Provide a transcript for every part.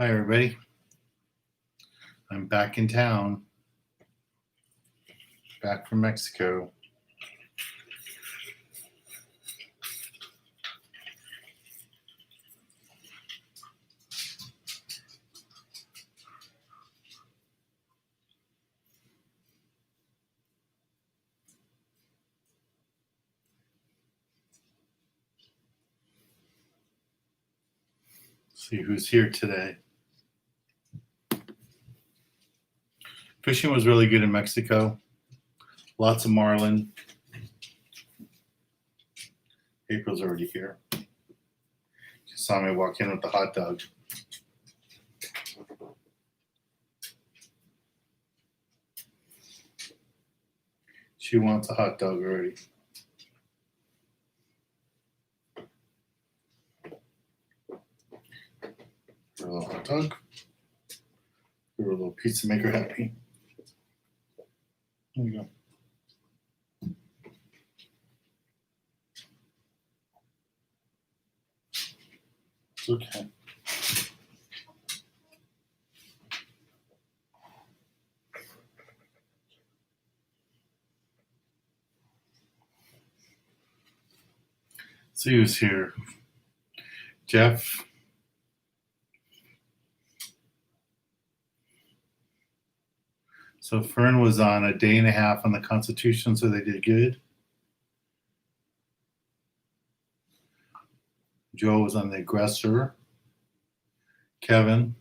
Hi, everybody. I'm back in town, back from Mexico. See who's here today. Fishing was really good in Mexico. Lots of marlin. April's already here. She saw me walk in with the hot dog. She wants a hot dog already. Her little hot dog. Her little pizza maker happy. There you go. It's okay. See who's here. Jeff. So Fern was on a day and a half on the Constitution, so they did good. Joe was on the aggressor. Kevin.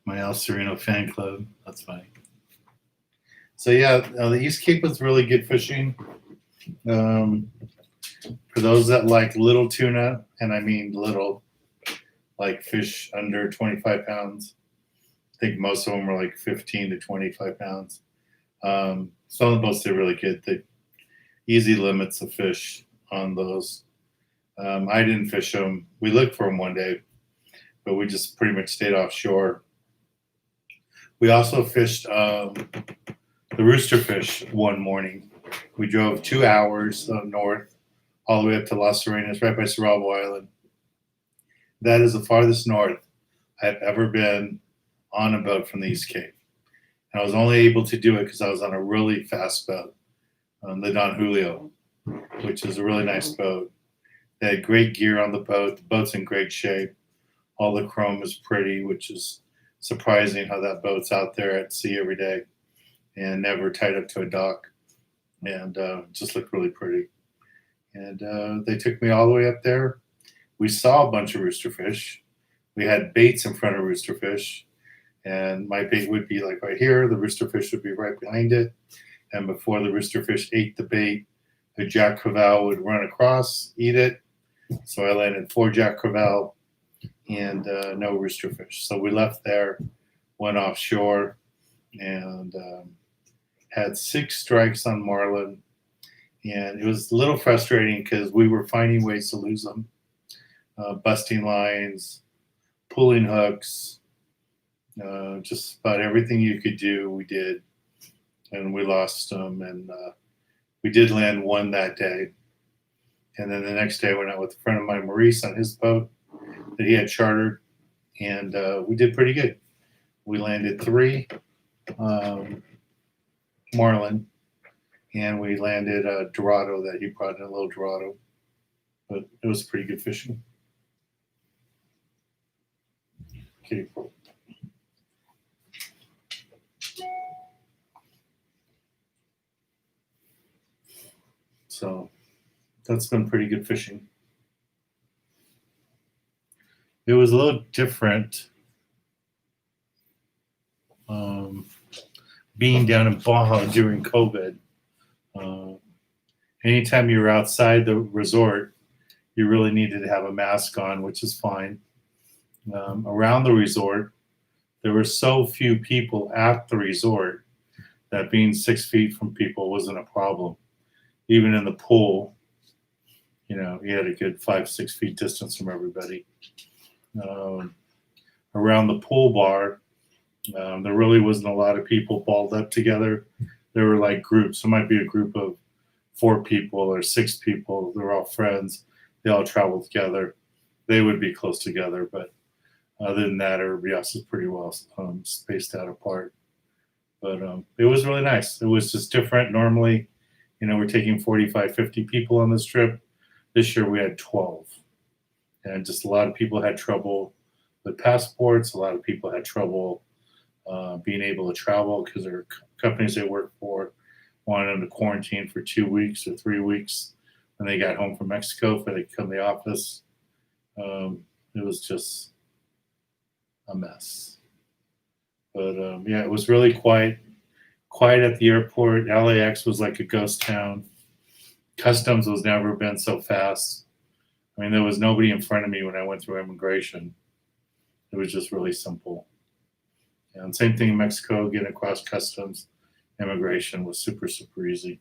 My El Sereno fan club. That's funny. So yeah, the East Cape was really good fishing. For those that like little tuna, and I mean little, like fish under 25 pounds. I think most of them were like 15 to 25 pounds. Some of the boats did really good. The easy limits of fish on those. I didn't fish them. We looked for them one day, but we just pretty much stayed offshore. We also fished the roosterfish one morning. We drove 2 hours north, all the way up to Las Serenas, right by Cerralvo Island. That is the farthest north I've ever been on a boat from the East Cape. And I was only able to do it because I was on a really fast boat, the Don Julio, which is a really nice boat. They had great gear on the boat. The boat's in great shape. All the chrome is pretty, which is surprising how that boat's out there at sea every day and never tied up to a dock, and just looked really pretty. And they took me all the way up there. We saw a bunch of roosterfish. We had baits in front of roosterfish, and my bait would be like right here. The roosterfish would be right behind it, and before the roosterfish ate the bait, a jack crevalle would run across, eat it. So I landed 4 jack crevalle and no roosterfish. So we left there, went offshore, and had 6 strikes on marlin. And it was a little frustrating because we were finding ways to lose them. Busting lines, pulling hooks, just about everything you could do, we did. And we lost them. And we did land 1 that day. And then the next day I went out with a friend of mine, Maurice, on his boat that he had chartered. And we did pretty good. We landed 3 marlin. And we landed a Dorado that he brought in, a little Dorado. But it was pretty good fishing. Okay. So that's been pretty good fishing. It was a little different being down in Baja during COVID. Anytime you were outside the resort, you really needed to have a mask on, which is fine. Around the resort, there were so few people at the resort that being 6 feet from people wasn't a problem. Even in the pool, you had a good 5-6 feet distance from everybody. Around the pool bar, there really wasn't a lot of people balled up together. there were like groups. It might be a group of 4 people or 6 people. They're all friends. They all travel together. They would be close together, but other than that, everybody else is pretty well spaced out apart. But it was really nice. It was just different. Normally, we're taking 45, 50 people on this trip. This year we had 12. And just a lot of people had trouble with passports. A lot of people had trouble being able to travel because there are companies they work for wanted them to quarantine for 2 weeks or 3 weeks when they got home from Mexico before they could come to the office. It was just a mess. But yeah, it was really quiet at the airport. LAX was like a ghost town. Customs was never been so fast. I mean, there was nobody in front of me when I went through immigration. It was just really simple. And same thing in Mexico, getting across customs, immigration was super, super easy.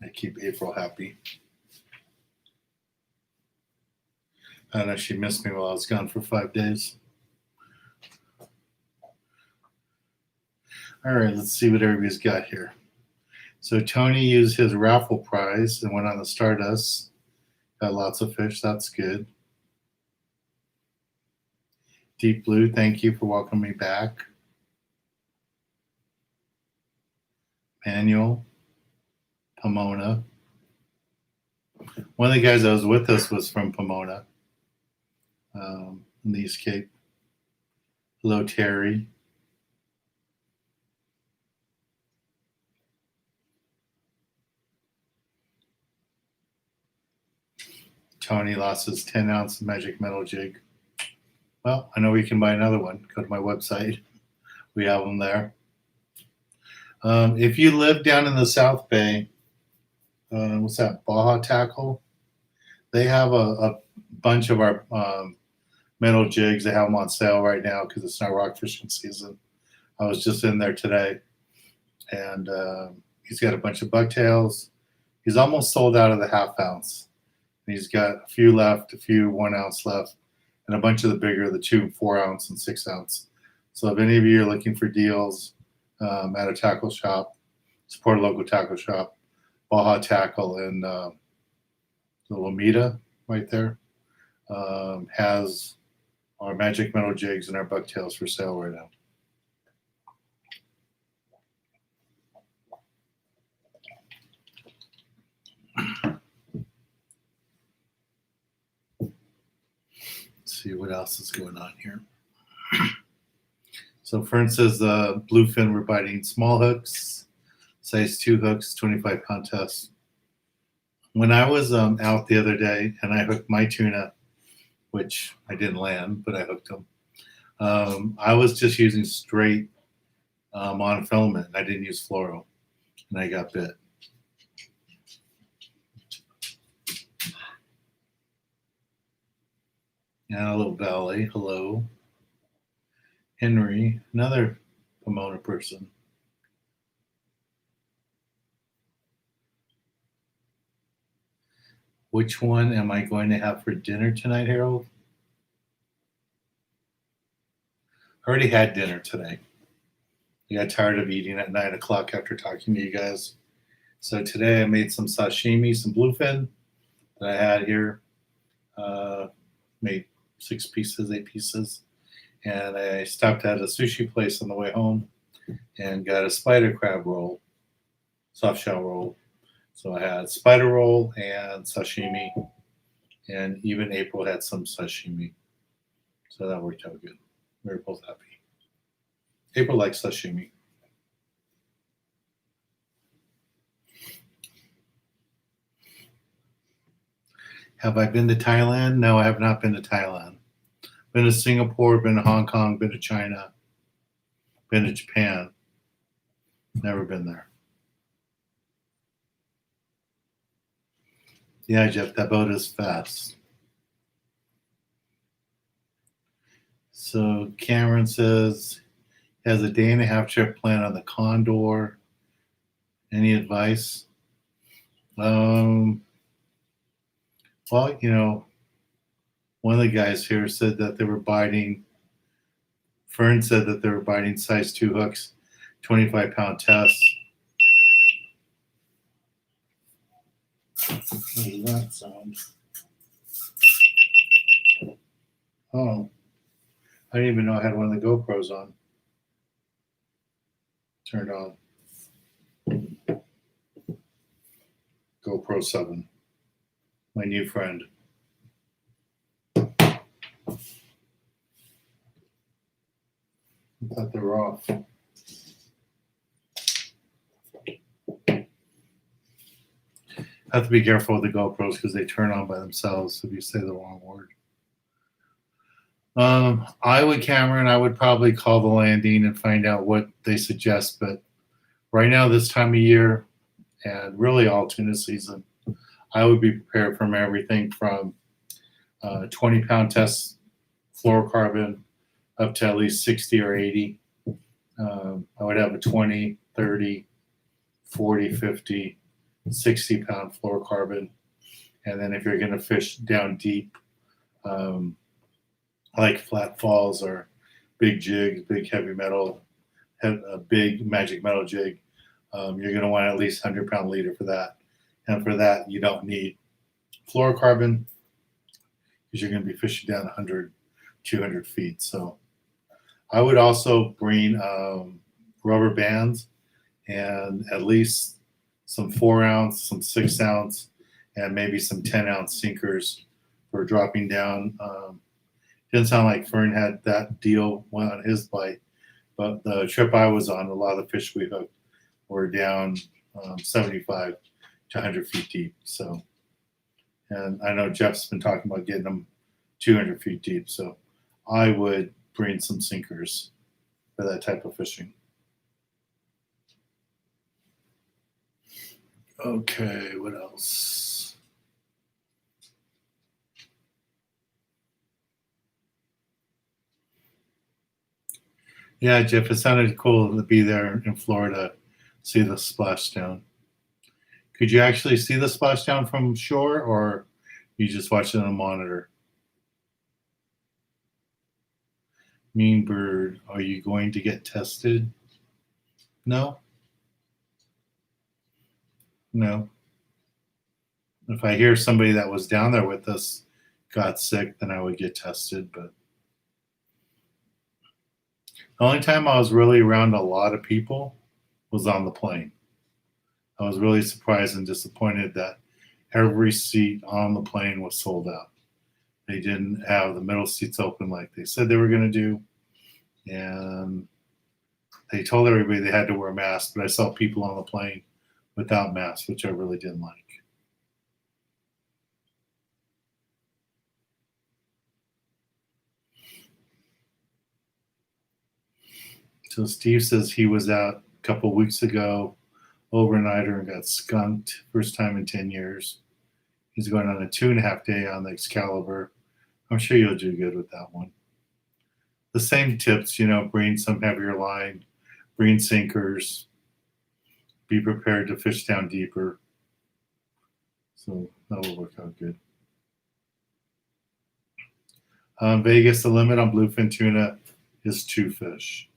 I keep April happy. I know she missed me while I was gone for 5 days. All right, let's see what everybody's got here. So Tony used his raffle prize and went on the Stardust. Got lots of fish. That's good. Deep Blue, thank you for welcoming me back. Manuel, Pomona. One of the guys that was with us was from Pomona in the East Cape. Hello, Terry. Tony lost his 10-ounce magic metal jig. Well, I know we can buy another one. Go to my website. We have them there. If you live down in the South Bay, what's that, Baja Tackle? They have a bunch of our metal jigs. They have them on sale right now because it's not rock fishing season. I was just in there today, and he's got a bunch of bucktails. He's almost sold out of the half-ounce. He's got a few left, a few 1 ounce left, and a bunch of the bigger, the 2, 4 ounce, and 6 ounce. So if any of you are looking for deals at a tackle shop, support a local tackle shop. Baja Tackle in the Lomita right there has our magic metal jigs and our bucktails for sale right now. Let's see what else is going on here. So Fern says bluefin we're biting small hooks, size 2 hooks, 25-pound test. When I was out the other day and I hooked my tuna, which I didn't land, but I hooked them, I was just using straight monofilament. I didn't use fluoro, and I got bit. Yeah, a little Valley. Hello. Henry, another Pomona person. Which one am I going to have for dinner tonight, Harold? I already had dinner today. I got tired of eating at 9 o'clock after talking to you guys. So today I made some sashimi, some bluefin that I had here. Made 6 pieces, 8 pieces. And I stopped at a sushi place on the way home and got a spider crab roll, soft shell roll. So I had spider roll and sashimi, and even April had some sashimi. So that worked out good. We were both happy. April likes sashimi. Have I been to Thailand? No, I have not been to Thailand. Been to Singapore, been to Hong Kong, been to China, been to Japan. Never been there. Yeah, Jeff, that boat is fast. So Cameron says he has a 1.5-day trip planned on the Condor. Any advice? Well, One of the guys here said that they were biting. Fern said that they were biting size 2 hooks, 25-pound tests. What does that sound? Oh, I didn't even know I had one of the GoPros on. Turned on. GoPro 7. My new friend. I thought they were off. Have to be careful with the GoPros because they turn on by themselves if you say the wrong word. I would probably call the landing and find out what they suggest. But right now, this time of year, and really all tuna season, I would be prepared from everything from 20-pound test fluorocarbon up to at least 60 or 80. I would have a 20, 30, 40, 50, 60-pound fluorocarbon. And then if you're going to fish down deep, like flat falls or big jigs, big heavy metal, a big magic metal jig, you're going to want at least 100-pound leader for that. And for that, you don't need fluorocarbon because you're going to be fishing down 100, 200 feet. So I would also bring rubber bands and at least some 4-ounce, some 6-ounce, and maybe some 10-ounce sinkers for dropping down. Didn't sound like Fern had that deal on his bite, but the trip I was on, a lot of the fish we hooked were down 75 to 100 feet deep. So, and I know Jeff's been talking about getting them 200 feet deep. So I would bring some sinkers for that type of fishing. Okay, what else? Yeah, Jeff, it sounded cool to be there in Florida, see the splashdown. Could you actually see the splashdown from shore, or you just watch it on a monitor? Mean Bird, are you going to get tested? No? No. If I hear somebody that was down there with us got sick, then I would get tested. But the only time I was really around a lot of people was on the plane. I was really surprised and disappointed that every seat on the plane was sold out. They didn't have the middle seats open like they said they were going to do. And they told everybody they had to wear masks, but I saw people on the plane without masks, which I really didn't like. So Steve says he was out a couple of weeks ago, overnighter, and got skunked. First time in 10 years. He's going on a 2.5 day on the Excalibur. I'm sure you'll do good with that one. The same tips, bring some heavier line, bring sinkers, be prepared to fish down deeper. So that'll work out good. Vegas, the limit on bluefin tuna is 2 fish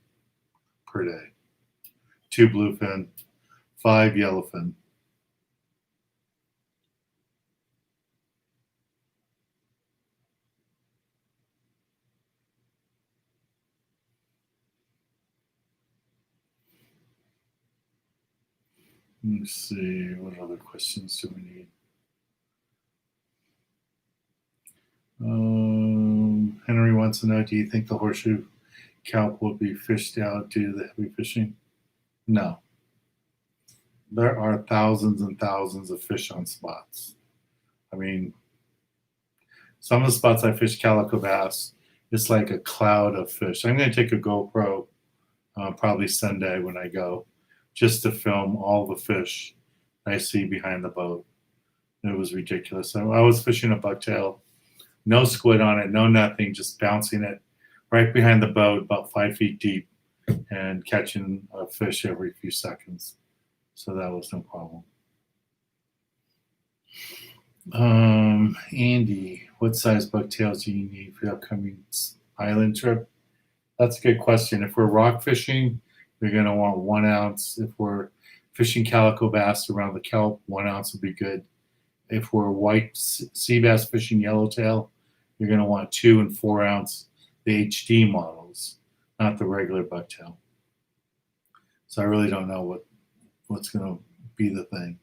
per day. 2 bluefin, 5 yellowfin. Let me see, what other questions do we need? Henry wants to know, do you think the horseshoe kelp will be fished out due to the heavy fishing? No. There are thousands and thousands of fish on spots. I mean, some of the spots I fish calico bass, it's like a cloud of fish. I'm going to take a GoPro probably Sunday when I go, just to film all the fish I see behind the boat. It was ridiculous. I was fishing a bucktail, no squid on it, no nothing, just bouncing it right behind the boat about 5 feet deep and catching a fish every few seconds. So that was no problem. Andy, What size bucktails do you need for the upcoming island trip? That's a good question. If we're rock fishing, you're going to want 1 ounce. If we're fishing calico bass around the kelp, 1 ounce would be good. If we're white sea bass fishing yellowtail, you're going to want 2 and 4 ounce, the HD models, not the regular bucktail. So I really don't know what's going to be the thing.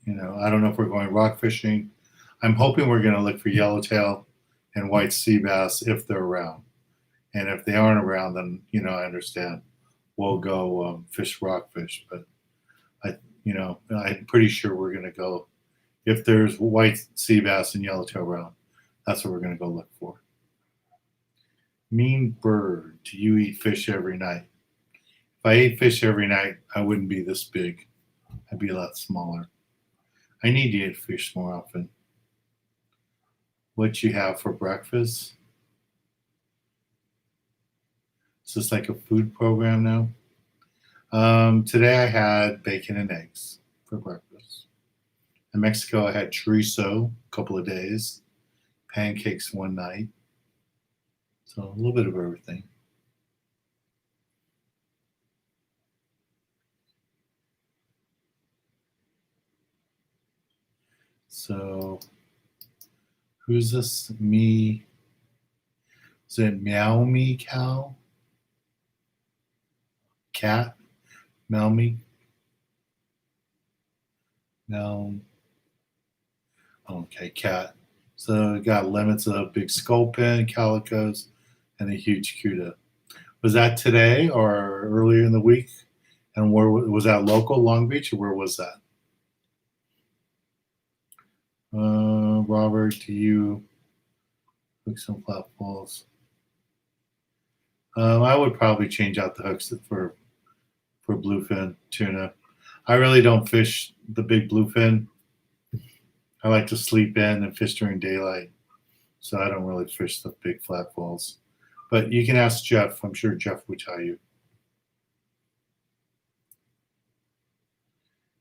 I don't know if we're going rock fishing. I'm hoping we're going to look for yellowtail and white sea bass if they're around. And if they aren't around, then, I understand. We'll go fish rockfish. But I'm pretty sure we're going to go, if there's white sea bass and yellowtail around, that's what we're going to go look for. Mean bird, do you eat fish every night? If I ate fish every night, I wouldn't be this big. I'd be a lot smaller. I need to eat fish more often. What you have for breakfast? Is this like a food program now? Today I had bacon and eggs for breakfast. In Mexico, I had chorizo a couple of days, pancakes one night. So a little bit of everything. So who's this? Me? Is it Meow Me Cow? Cat? Meow Me? No. Okay, cat. So we got limits of big sculpin, calicos, and a huge cuda. Was that today or earlier in the week? And where was that? Local, Long Beach, or where was that? Robert, do you hook some flat balls? I would probably change out the hooks for bluefin tuna. I really don't fish the big bluefin. I like to sleep in and fish during daylight, so I don't really fish the big flat balls. But you can ask Jeff. I'm sure Jeff would tell you.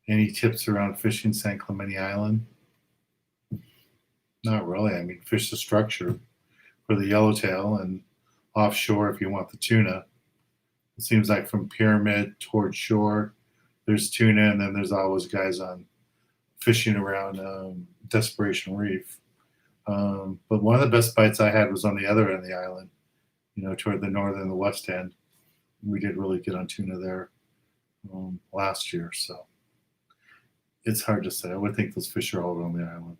Any tips around fishing San Clemente Island? Not really. I mean, fish the structure for the yellowtail and offshore if you want the tuna. It seems like from Pyramid towards shore, there's tuna, and then there's always guys on fishing around Desperation Reef. But one of the best bites I had was on the other end of the island, toward the northern and the west end. We did really good on tuna there last year. So it's hard to say. I would think those fish are all around the island.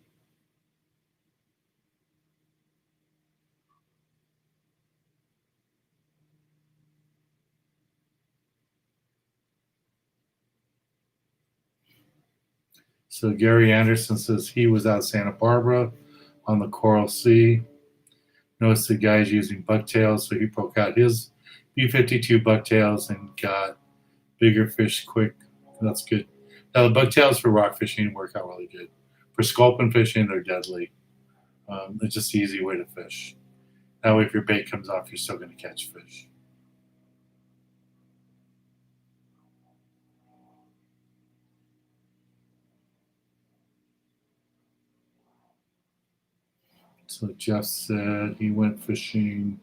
So Gary Anderson says he was out Santa Barbara on the Coral Sea. Noticed the guy's using bucktails, so he broke out his B52 bucktails and got bigger fish quick. That's good. Now the bucktails for rock fishing work out really good. For sculpin fishing, they're deadly. It's just an easy way to fish. That way, if your bait comes off, you're still going to catch fish. So Jeff said he went fishing.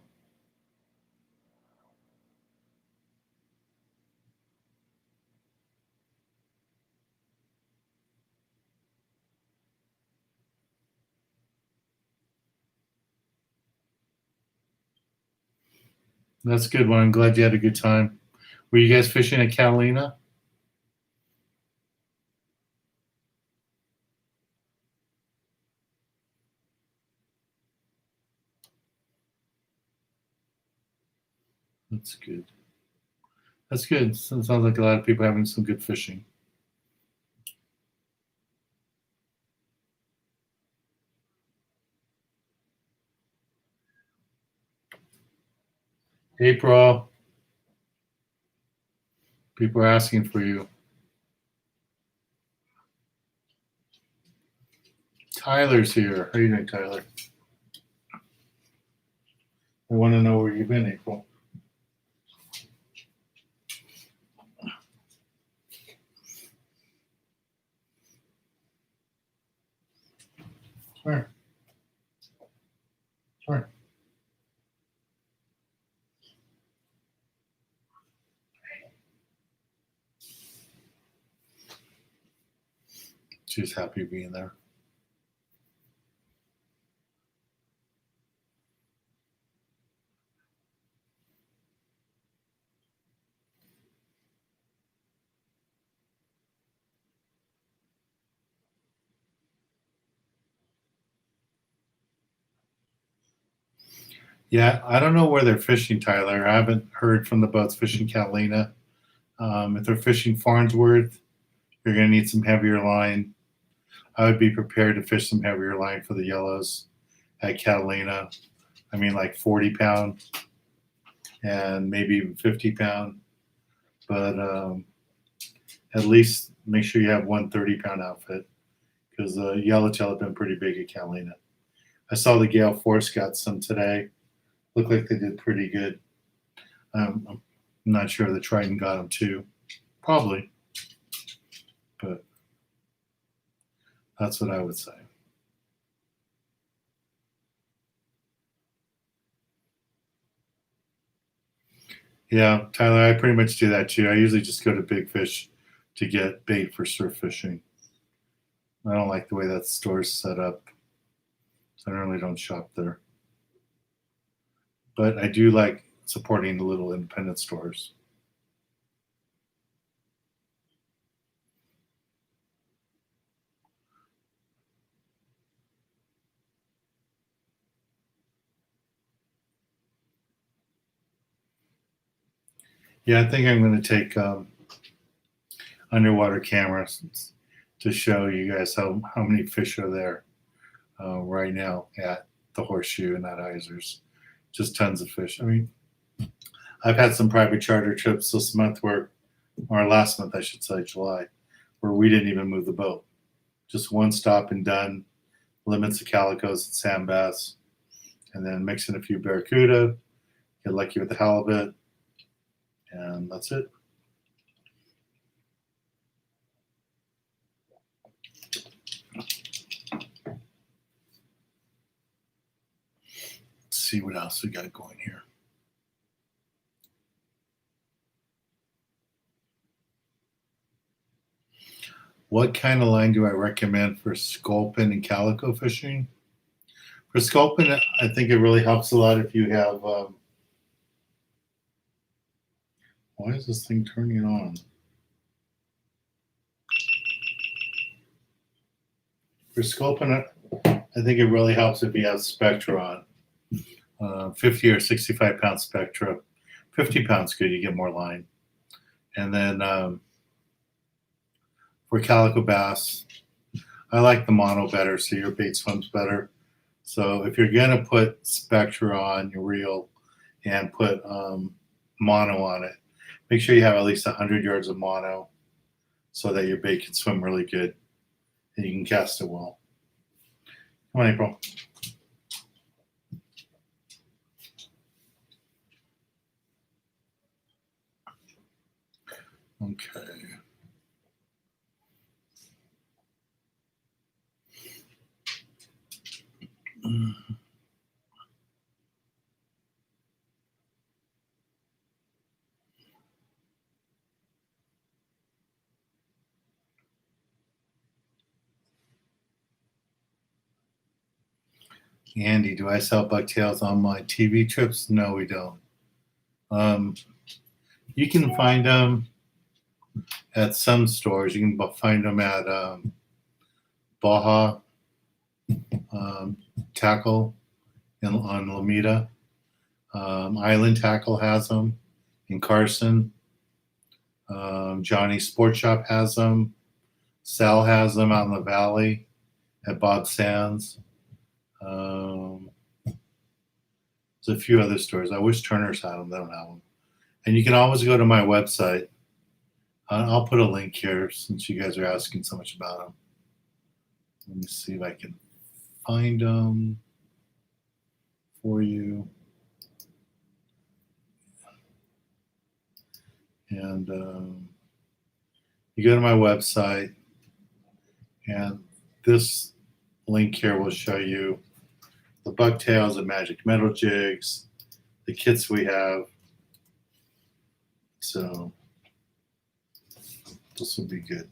That's a good one. I'm glad you had a good time. Were you guys fishing at Catalina? That's good. That's good. So it sounds like a lot of people having some good fishing. April, people are asking for you. Tyler's here. How are you doing, Tyler? I want to know where you've been, April. Where? Where? She's happy being there. Yeah, I don't know where they're fishing, Tyler. I haven't heard from the boats fishing Catalina. If they're fishing Farnsworth, you're going to need some heavier line. I would be prepared to fish some heavier line for the yellows at Catalina. I mean, like 40-pound and maybe even 50-pound. But at least make sure you have one 30-pound outfit because the yellowtail have been pretty big at Catalina. I saw the Gale Force got some today. Looked like they did pretty good. I'm not sure the Triton got them too. Probably. But that's what I would say. Yeah, Tyler, I pretty much do that too. I usually just go to Big Fish to get bait for surf fishing. I don't like the way that store's set up. I really don't shop there. But I do like supporting the little independent stores. Yeah, I think I'm going to take underwater cameras to show you guys how many fish are there right now at the Horseshoe and at Isers. Just tons of fish. I mean, I've had some private charter trips this month or last month, I should say, July, where we didn't even move the boat. Just one stop and done, limits of calicos and sand bass, and then mix in a few barracuda, get lucky with the halibut, and that's it. Let's see what else we got going here. What kind of line do I recommend for sculpin and calico fishing? For sculpin, I think it really helps a lot if you have. Why is this thing turning on? For sculpin, I think it really helps if you have Spectra on. 50 or 65-pound Spectra. 50 pounds good, you get more line. And then for calico bass, I like the mono better, so your bait swims better. So if you're gonna put Spectra on your reel and put mono on it, make sure you have at least 100 yards of mono so that your bait can swim really good and you can cast it well. Come on, April. Okay. Andy, do I sell bucktails on my TV trips? No, we don't. You can find them at some stores. You can find them at Baja Tackle on Lomita. Island Tackle has them in Carson. Johnny Sport Shop has them. Sal has them out in the valley at Bob Sands. There's a few other stores. I wish Turner's had them. They don't have them. And you can always go to my website. I'll put a link here since you guys are asking so much about them. Let me see if I can find them for you. And you go to my website, and this link here will show you the bucktails, the magic metal jigs, the kits we have. So this will be good.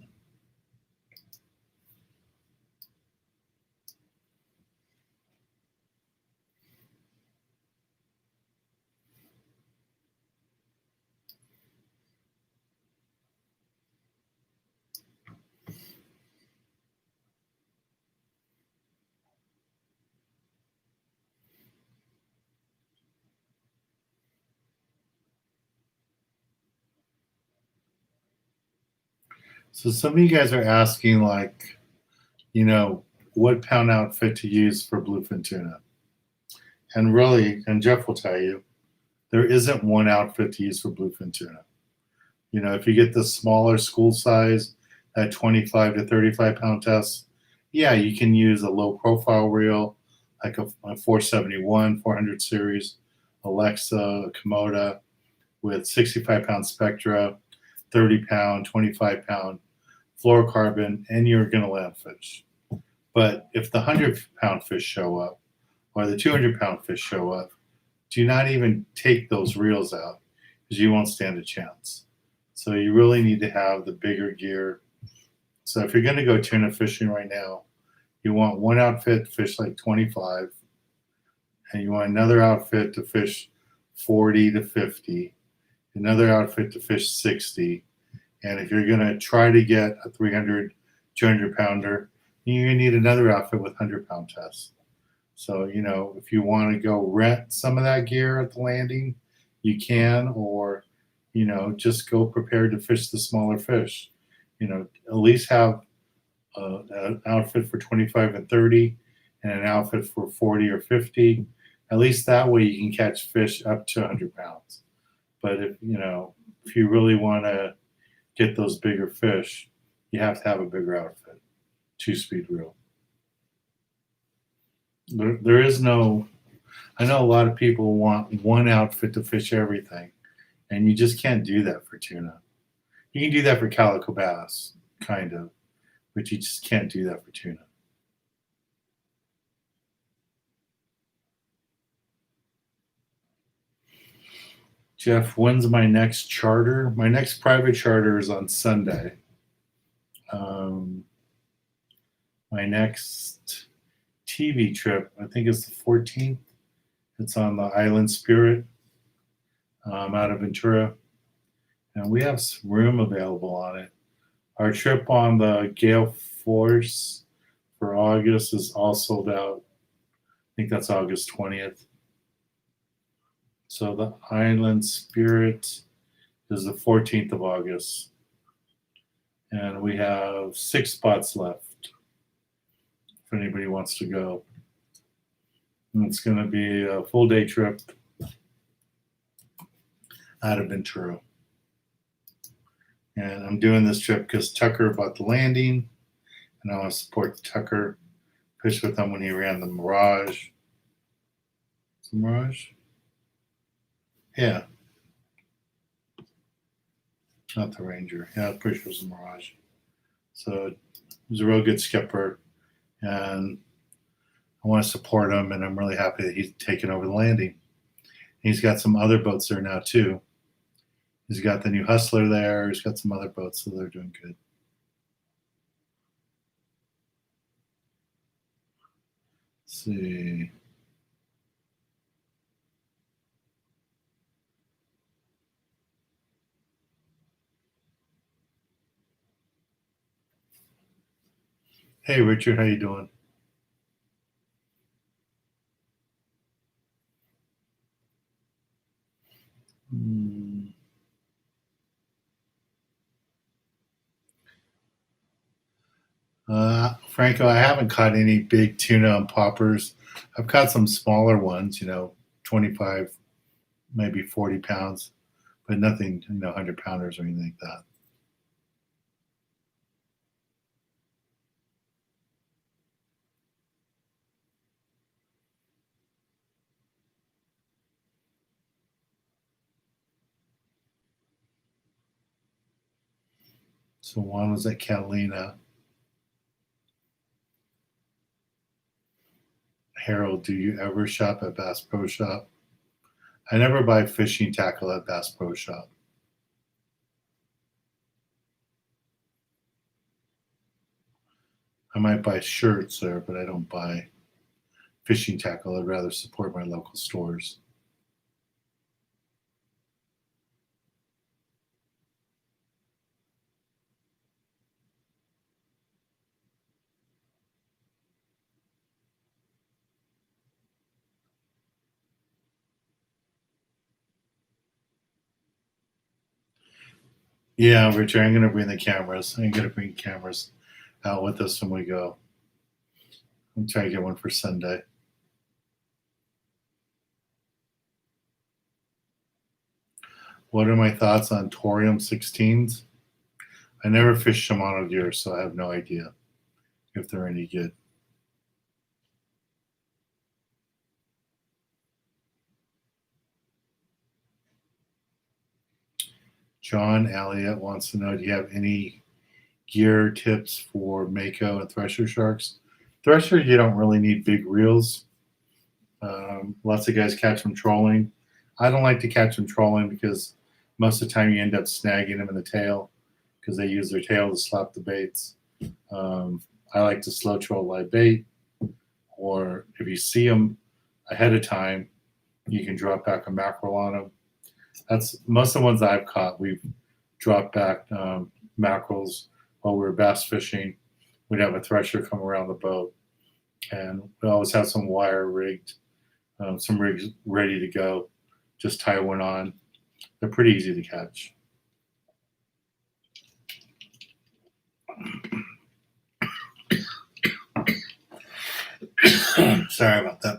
So some of you guys are asking, like, what pound outfit to use for bluefin tuna. And really, and Jeff will tell you, there isn't one outfit to use for bluefin tuna. If you get the smaller school size, that 25 to 35 pound test, yeah, you can use a low profile reel, like a 471, 400 series, Alexa, a Komoda with 65 pound Spectra, 30 pound, 25 pound fluorocarbon, and you're going to land fish. But if the 100-pound fish show up or the 200-pound fish show up, do not even take those reels out because you won't stand a chance. So you really need to have the bigger gear. So if you're going to go tuna fishing right now, you want one outfit to fish like 25, and you want another outfit to fish 40 to 50, another outfit to fish 60. And if you're going to try to get a 300, 200 pounder, you're going to need another outfit with 100-pound tests. So, if you want to go rent some of that gear at the landing, you can, or, just go prepared to fish the smaller fish. At least have an outfit for 25 and 30 and an outfit for 40 or 50. At least that way you can catch fish up to 100 pounds. But if you really want to get those bigger fish, you have to have a bigger outfit, 2-speed reel. There is no, I know a lot of people want one outfit to fish everything, and you just can't do that for tuna. You can do that for calico bass, kind of, but you just can't do that for tuna. Jeff, when's my next charter? My next private charter is on Sunday. My next TV trip, I think, is the 14th. It's on the Island Spirit out of Ventura. And we have some room available on it. Our trip on the Gale Force for August is all sold out. I think that's August 20th. So the Island Spirit is the 14th of August. And we have 6 spots left if anybody wants to go. And it's going to be a full day trip out of Ventura. And I'm doing this trip because Tucker bought the landing, and I want to support Tucker. Fish with him when he ran the Mirage. The Mirage? Yeah. Not the Ranger. Yeah, I'm pretty sure it was the Mirage. So he's a real good skipper, and I want to support him, and I'm really happy that he's taken over the landing. He's got some other boats there now, too. He's got the new Hustler there. He's got some other boats, so they're doing good. Let's see. Hey, Richard, how you doing? Franco, I haven't caught any big tuna and poppers. I've caught some smaller ones, 25, maybe 40 pounds, but nothing, 100 pounders or anything like that. So one was at Catalina. Harold, do you ever shop at Bass Pro Shop? I never buy fishing tackle at Bass Pro Shop. I might buy shirts there, but I don't buy fishing tackle. I'd rather support my local stores. Yeah, Richard, I'm going to bring the cameras. I'm going to bring cameras out with us when we go. I'm trying to get one for Sunday. What are my thoughts on Torium 16s? I never fished Shimano gear, so I have no idea if they're any good. John Elliott wants to know, do you have any gear tips for Mako and Thresher sharks? Thresher, you don't really need big reels. Lots of guys catch them trolling. I don't like to catch them trolling because most of the time you end up snagging them in the tail because they use their tail to slap the baits. I like to slow troll live bait, or if you see them ahead of time, you can drop back a mackerel on them. That's most of the ones I've caught. We've dropped back mackerels while we were bass fishing. We'd have a thresher come around the boat, and we always have some wire rigged, some rigs ready to go. Just tie one on. They're pretty easy to catch. Sorry about that.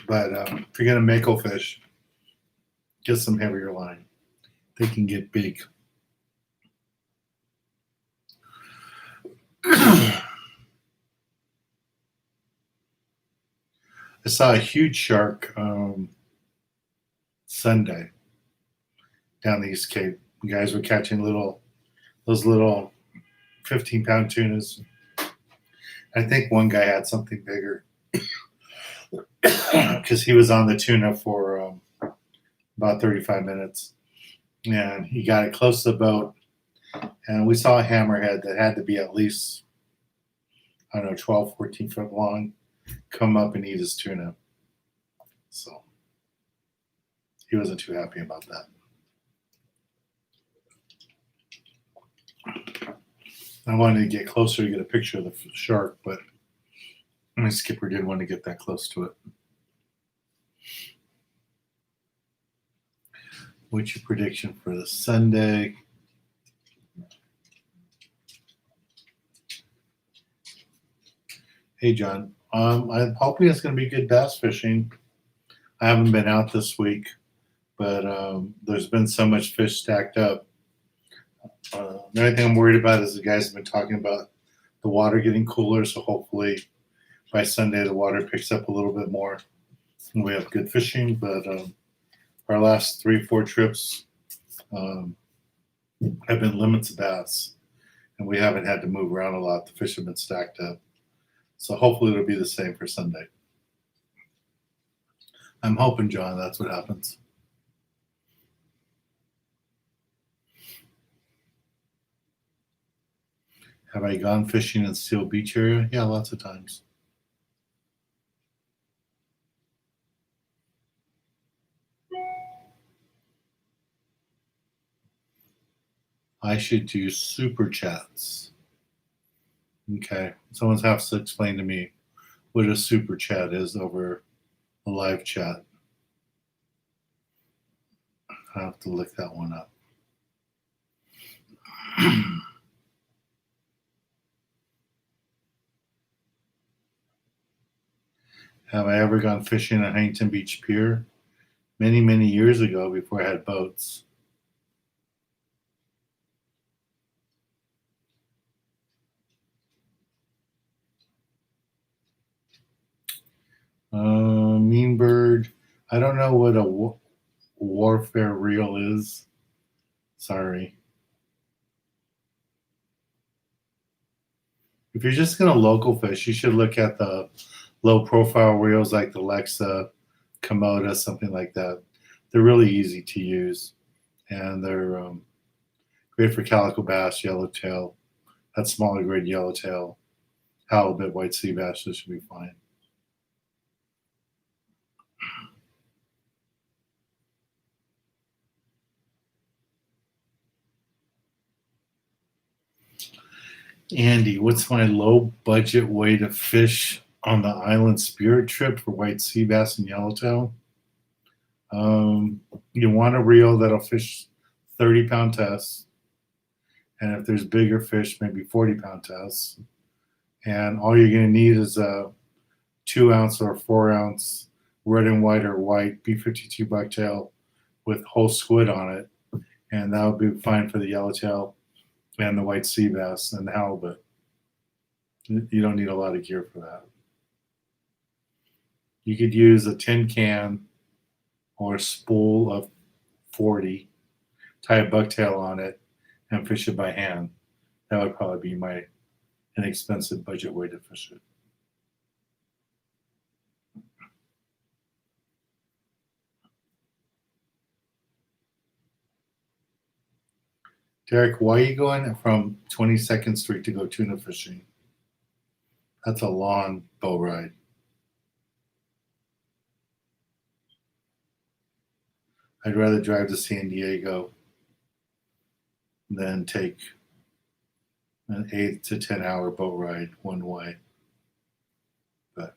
But if you're gonna mako fish, get some heavier line. They can get big. I saw a huge shark Sunday down the East Cape. You guys were catching those little 15-pound tunas. I think one guy had something bigger because he was on the tuna for about 35 minutes. And he got it close to the boat. And we saw a hammerhead that had to be at least, I don't know, 12, 14 foot long, come up and eat his tuna. So he wasn't too happy about that. I wanted to get closer to get a picture of the shark, but my skipper didn't want to get that close to it. What's your prediction for the Sunday? Hey, John. I'm hoping it's going to be good bass fishing. I haven't been out this week, but there's been so much fish stacked up. The only thing I'm worried about is the guys have been talking about the water getting cooler, so hopefully by Sunday the water picks up a little bit more and we have good fishing. But our last 3-4 trips have been limits of bass, and we haven't had to move around a lot. The fish have been stacked up. So hopefully it'll be the same for Sunday. I'm hoping, John, that's what happens. Have I gone fishing in Seal Beach area? Yeah, lots of times. I should do super chats. Okay. Someone has to explain to me what a super chat is over a live chat. I have to look that one up. Have I ever gone fishing at Huntington Beach Pier? Many, many years ago before I had boats. Mean Bird. I don't know what a warfare reel is. Sorry. If you're just gonna local fish, you should look at the low profile reels like the Lexa, Komoda, something like that. They're really easy to use, and they're great for calico bass, yellowtail, that smaller grade yellowtail, halibut, white sea bass. This should be fine. Andy, what's my low budget way to fish on the island spirit trip for white sea bass and yellowtail? You want a reel that'll fish 30-pound tests, and if there's bigger fish, maybe 40-pound tests. And all you're going to need is a 2-ounce or 4-ounce red and white or white B52 bucktail with whole squid on it, and that would be fine for the yellowtail and the white sea bass and the halibut. You don't need a lot of gear for that. You could use a tin can or a spool of 40, tie a bucktail on it, and fish it by hand. That would probably be my inexpensive budget way to fish it. Derek, why are you going from 22nd Street to go tuna fishing? That's a long boat ride. I'd rather drive to San Diego than take an 8 to 10 hour boat ride one way. But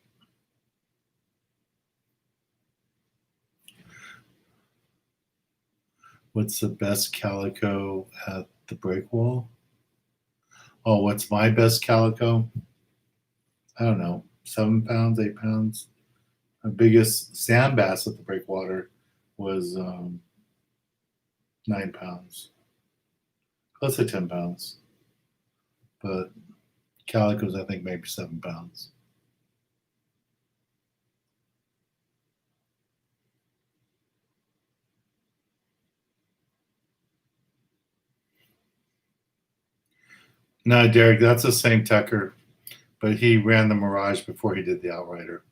what's the best calico at the break wall? Oh, what's my best calico? I don't know, 7 pounds, 8 pounds. My biggest sand bass at the breakwater was 9 pounds, close to 10 pounds. But calicos, I think maybe 7 pounds. No, Derek, that's the same Tucker, but he ran the Mirage before he did the Outrider.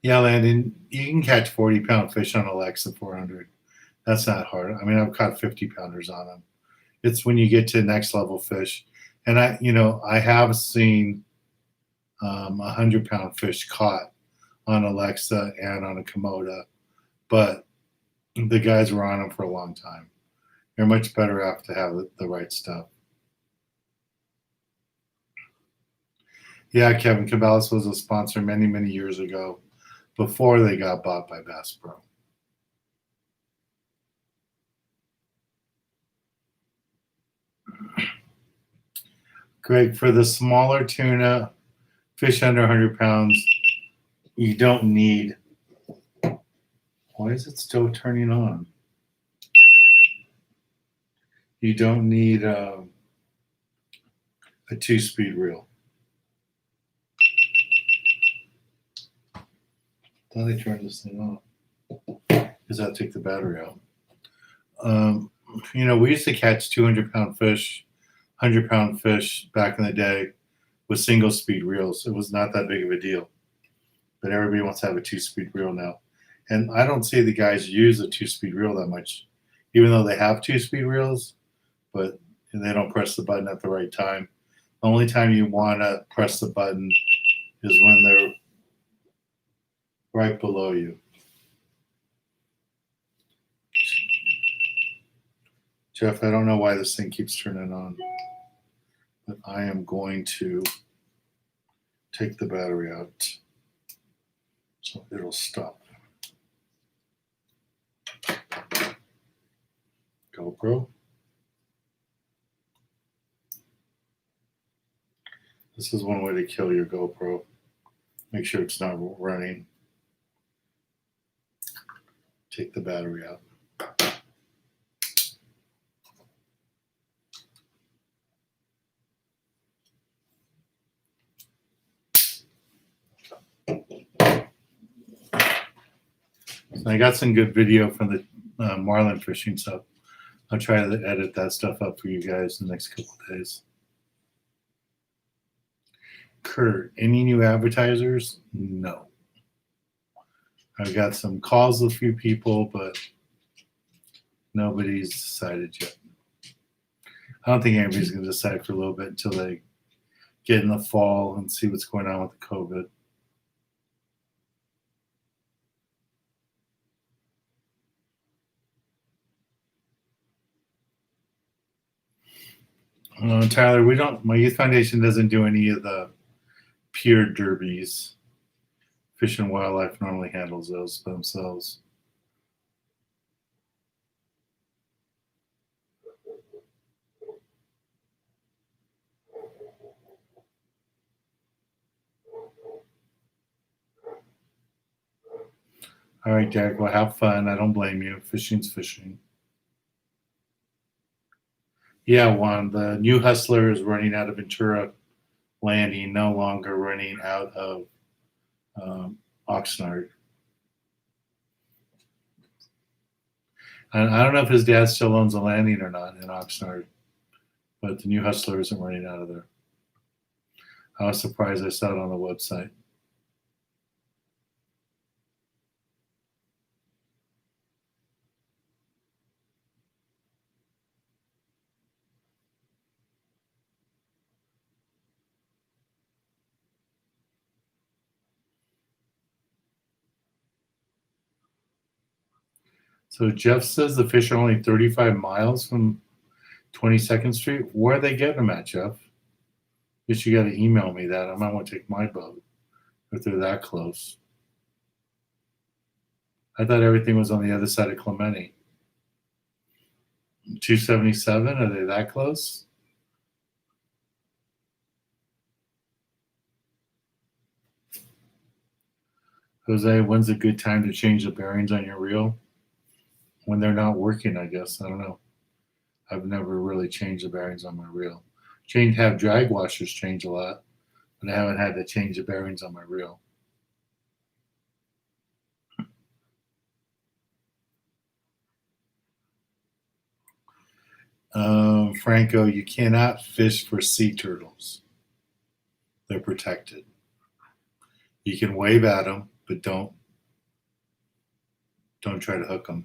Yeah, Landon, you can catch 40-pound fish on Alexa 400. That's not hard. I mean, I've caught 50-pounders on them. It's when you get to next level fish. And I have seen 100-pound fish caught on Alexa and on a Komoda, but the guys were on them for a long time. You're much better off to have the right stuff. Yeah, Kevin Cabales was a sponsor many, many years ago before they got bought by Bass Pro. Greg, for the smaller tuna, fish under 100 pounds, you don't need. Why is it still turning on? You don't need a 2-speed reel. Thought I turned this thing off. Does that take the battery out? We used to catch 200-pound fish, 100-pound fish back in the day with single speed reels. It was not that big of a deal. But everybody wants to have a 2-speed reel now. And I don't see the guys use a 2-speed reel that much, even though they have 2-speed reels, but they don't press the button at the right time. The only time you want to press the button is when they're right below you. Jeff, I don't know why this thing keeps turning on, but I am going to take the battery out so it'll stop. GoPro. This is one way to kill your GoPro. Make sure it's not running. Take the battery out. I got some good video from the marlin fishing, so I'll try to edit that stuff up for you guys in the next couple of days. Kurt, any new advertisers? No. I've got some calls with a few people, but nobody's decided yet. I don't think anybody's going to decide for a little bit until they get in the fall and see what's going on with the COVID. Tyler, my youth foundation doesn't do any of the pier derbies. Fish and Wildlife normally handles those by themselves. All right, Derek, well, have fun. I don't blame you. Fishing's fishing. Yeah, Juan, the new Hustler is running out of Ventura Landing, no longer running out of Oxnard. And I don't know if his dad still owns a landing or not in Oxnard, but the new Hustler isn't running out of there. I was surprised I saw it on the website. So Jeff says the fish are only 35 miles from 22nd Street. Where are they getting them at, Jeff? Guess you got to email me that. I might want to take my boat if they're that close. I thought everything was on the other side of Clemente. 277, are they that close? Jose, when's a good time to change the bearings on your reel? When they're not working, I guess. I don't know. I've never really changed the bearings on my reel. Have drag washers change a lot, but I haven't had to change the bearings on my reel. Franco, you cannot fish for sea turtles. They're protected. You can wave at them, but don't try to hook them.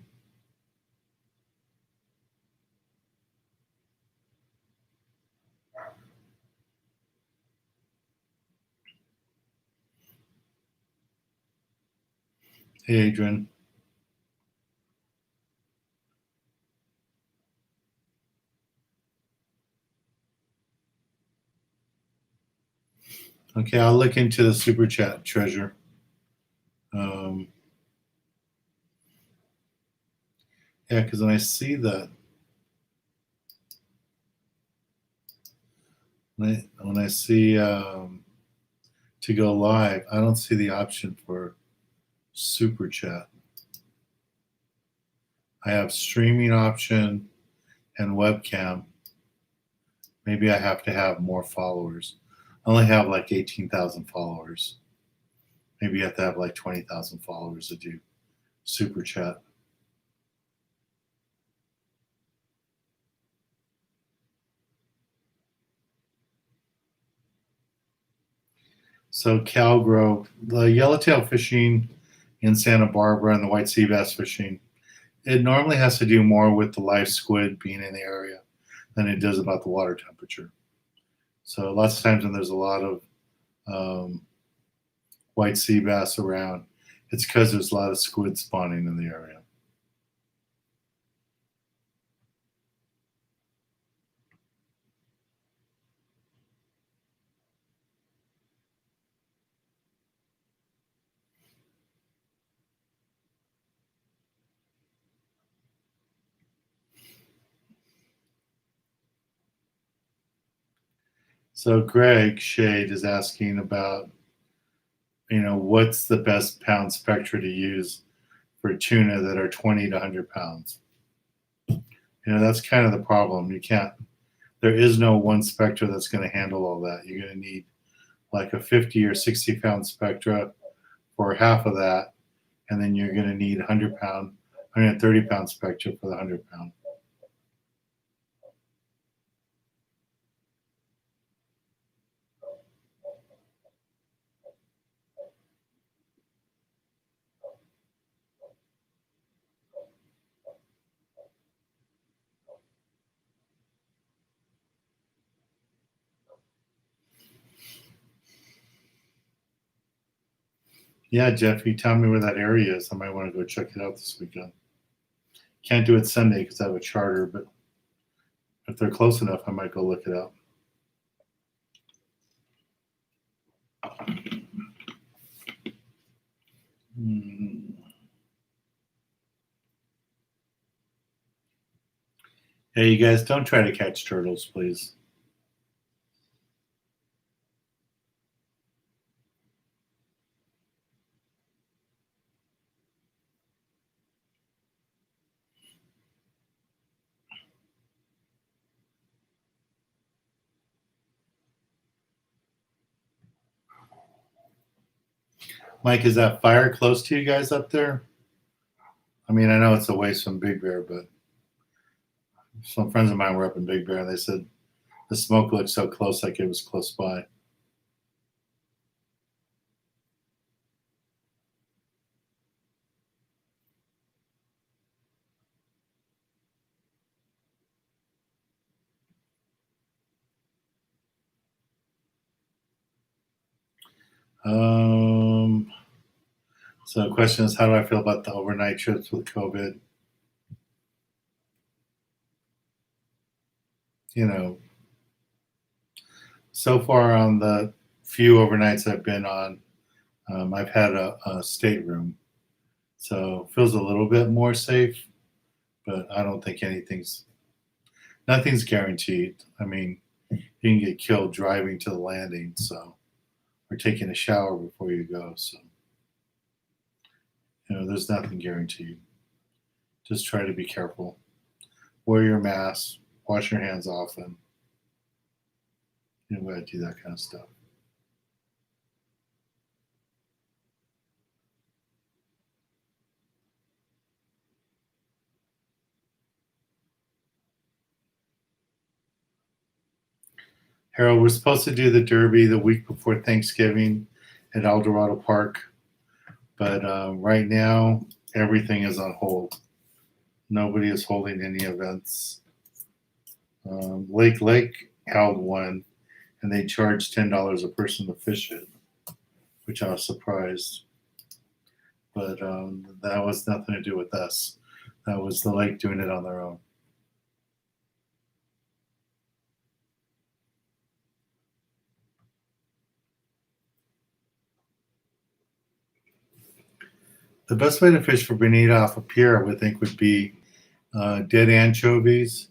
Hey, Adrian. Okay, I'll look into the super chat, Treasure. Yeah, because when I see that, when I see to go live, I don't see the option for super chat. I have streaming option and webcam. Maybe I have to have more followers. I only have like 18,000 followers. Maybe you have to have like 20,000 followers to do super chat. So Cal Grove, the yellowtail fishing in Santa Barbara and the white sea bass fishing, it normally has to do more with the live squid being in the area than it does about the water temperature. So lots of times when there's a lot of white sea bass around, it's because there's a lot of squid spawning in the area. So Greg Shade is asking about, what's the best pound spectra to use for tuna that are 20 to 100 pounds? That's kind of the problem. There is no one spectra that's going to handle all that. You're going to need like a 50 or 60 pound spectra for half of that. and then you're going to need 100-pound, 130-pound spectra for the 100-pound. Yeah, Jeff, you tell me where that area is. I might want to go check it out this weekend. Can't do it Sunday because I have a charter, but if they're close enough, I might go look it up. Hey, you guys, don't try to catch turtles, please. Mike, is that fire close to you guys up there? I mean, I know it's a ways from Big Bear, but some friends of mine were up in Big Bear and they said the smoke looked so close, like it was close by. So the question is, how do I feel about the overnight trips with COVID? You know, so far on the few overnights I've been on, I've had a stateroom, so it feels a little bit more safe. But I don't think nothing's guaranteed. I mean, you can get killed driving to the landing, so or taking a shower before you go. So there's nothing guaranteed. Just try to be careful. Wear your mask. Wash your hands often. We gotta do that kind of stuff. Harold, we're supposed to do the Derby the week before Thanksgiving at El Dorado Park, but right now everything is on hold. Nobody is holding any events. Lake held one, and they charged $10 a person to fish it, which I was surprised. But that was nothing to do with us. That was the lake doing it on their own. The best way to fish for bonita off a pier, I would think, would be dead anchovies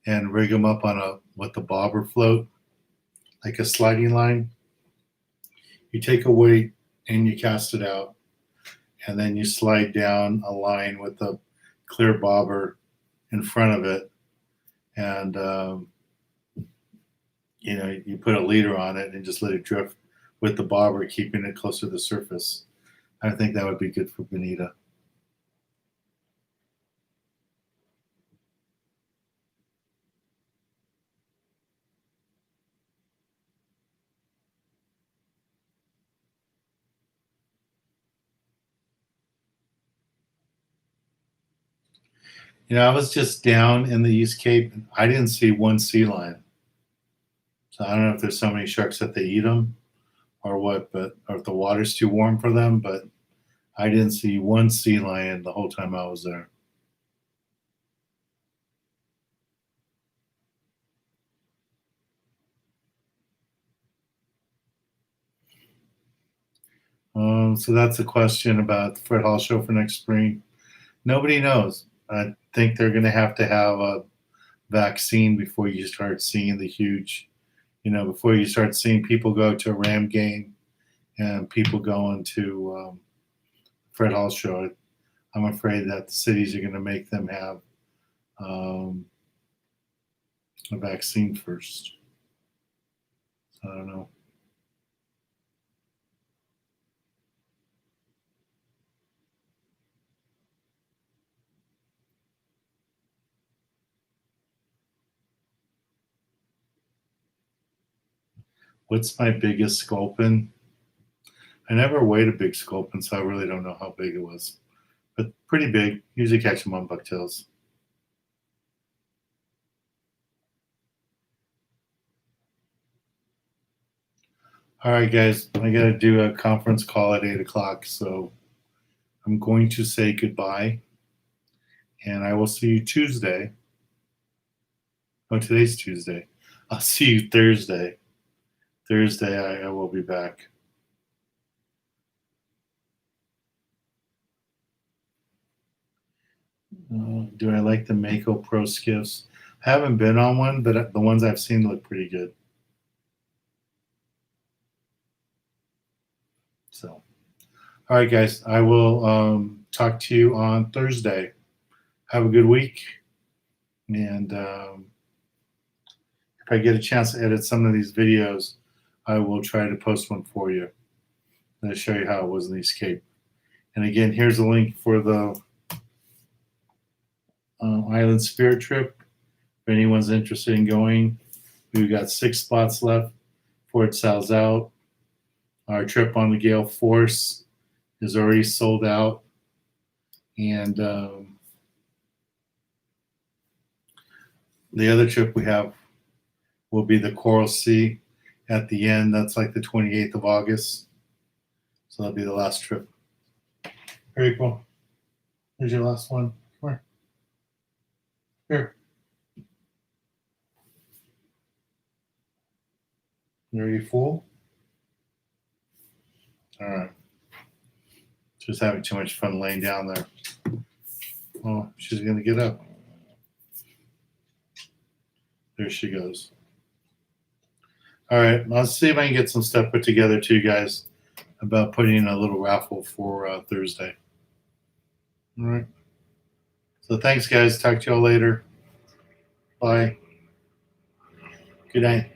and rig them up on with a bobber float, like a sliding line. You take a weight and you cast it out, and then you slide down a line with a clear bobber in front of it, and you put a leader on it and just let it drift with the bobber, keeping it closer to the surface. I think that would be good for bonita. I was just down in the East Cape and I didn't see one sea lion. So I don't know if there's so many sharks that they eat them or what, or if the water's too warm for them, but I didn't see one sea lion the whole time I was there. So that's a question about the Fred Hall show for next spring. Nobody knows. I think they're going to have a vaccine before you start seeing the huge, before you start seeing people go to a Ram game and people going to Fred Hall show. I'm afraid that the cities are going to make them have a vaccine first. I don't know. What's my biggest sculpin? I never weighed a big sculpin, so I really don't know how big it was. But pretty big. Usually catch them on bucktails. All right, guys, I got to do a conference call at 8 o'clock, so I'm going to say goodbye, and I will see you Tuesday. Oh, today's Tuesday. I'll see you Thursday. Thursday, I will be back. Do I like the Mako Pro skiffs? I haven't been on one, but the ones I've seen look pretty good. So, all right, guys, I will talk to you on Thursday. Have a good week. And if I get a chance to edit some of these videos, I will try to post one for you. And show you how it was in the escape. And again, here's a link for the Island Spirit trip. If anyone's interested in going, we've got 6 spots left before it sells out. Our trip on the Gale Force is already sold out. And the other trip we have will be the Coral Sea at the end. That's like the 28th of August. So that'll be the last trip. Very cool. Here's your last one. Come here. Are you full? All right. Just having too much fun laying down there. Oh, she's going to get up. There she goes. All right. Let's see if I can get some stuff put together too, guys, about putting in a little raffle for Thursday. All right. So thanks, guys. Talk to y'all later. Bye. Good night.